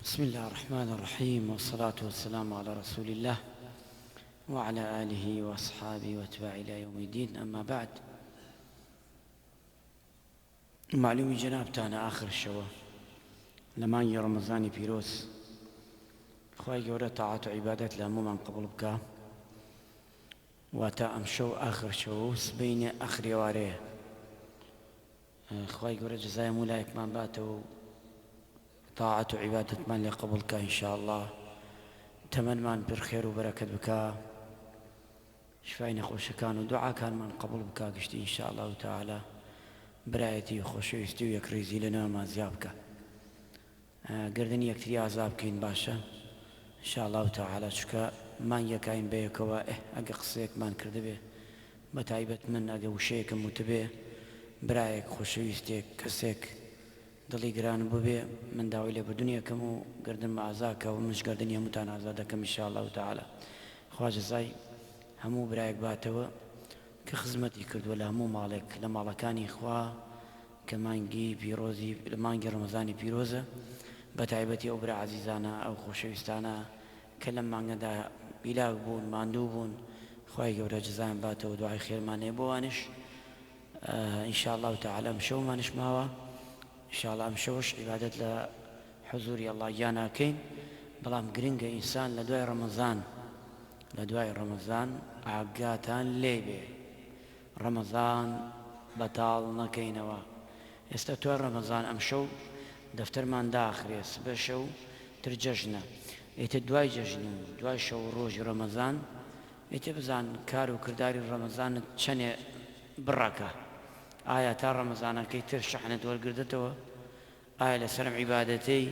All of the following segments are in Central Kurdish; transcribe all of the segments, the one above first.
بسم الله الرحمن الرحيم، والصلاة والسلام على رسول الله وعلى آله وأصحابه واتباعه إلى يوم الدين. أما بعد، معلومی جنابتان آخر الشوى لمانگی رمضانی پیرۆز خوای گەورە تاعات و عیبادەت لە هەموومان قبوڵ بکە، واتە ئەم شەو ئاخر شەوە و سبەینێ ئاخری ئێوارەیە. خوای گەورە جەزای هەموو لایەکمان باتەوە و تاعات و عیبادەتمان لێ قبوڵ بکە ئینشاءالله. تەمەنمان پڕ خێر و بەرەکەت بکە، شفای نەخۆشەکان و دوعاکانمان قبوڵ بکە گشتی ئینشاءالله تعالی برایەتی و خۆشەویستی و یەکڕێزی لەنێومان زیاد بکە. گردنی یەکتری ئازا بکەین باشە ئینشاءالله تعالی، چونکە مانگێکاین بەیەکەوە ئەگە قسەیەکمان کردبێ بە تایبەت من ئەگە وشەیەکم وتبێ برایەک خۆشەویستێک کەسێک دڵی گران ببێ من داوای لێ بردنی یەکەم و گردنم ئازاکە و منش گردنی هەمووتان ئازا دەکەم ئینشاءالله تعالی. خوا جەزای هەموو برایەک باتەوە کە خزمەتی کردووە لە هەموو ماڵێک لە ماڵەکانی خوا کە مانگی پیرۆزی لە مانگی ڕەمەزانی پیرۆزە، بە تایبەتی ئەو برا عەزیزانە ئەو خۆشەویستانە کە لەم مانگەدا بیلاو بوون ماندوو بوون، خوای گەورە جەزایان باتەوە، دوعای خێرمان هەیە بۆوانش ئینشاءالله تعالی. ئەم شەومانش ماوە ئینشاءالله، ئەم شەوش عیبادەت لە حوزوری ئەڵڵا گیان ناکەین، بەڵام گرنگە ئینسان لە دوای ڕەمەزان ئاگاتان لێ بێ، ڕەمەزان بەتاڵ نەکەینەوە. ئێستا توای ڕەمەزان ئەم شەو دەفتەرمان داخرێ، سبە شەو تر جەژنە، ئێتە دوای جەژن و دوای شەو ڕۆژی ڕەمەزان ئێتە بزان کار و کرداری ڕەمەزانت چەندێ بڕەکە. ئایا تا ڕەمەزانەکەی تر شەحنت وەرگردێتەوە؟ ئایا لەسەرم عیبادەتەی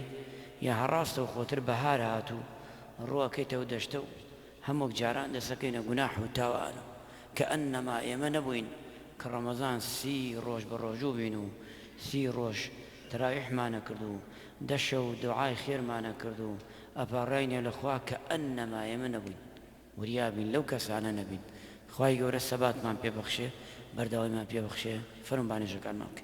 یا هەڕاستەوە خۆتر بەهار هاتوو ڕووەکەیتەوە دەشتە و هەموو جاران دەسەکەینە گوناح و تاوانە کە ئەنەما ئێمە نەبووین کە ڕەمەزان 30 ڕۆژ بە ڕۆژوو بین و 30 ڕۆژ تەراویحمانە کرد و 10 شەو دوعای خێرمانە کرد و ئەپاڕاینێ لەخوا کە ئەنەما ئێمە نەبووین، وریابین لەو کەسانە نەبین. خوای گەورە سەباتمان پێبەخشێ، بەردەوایمان پێبەخشێ، فەرمانبانێژەکانمان بکە.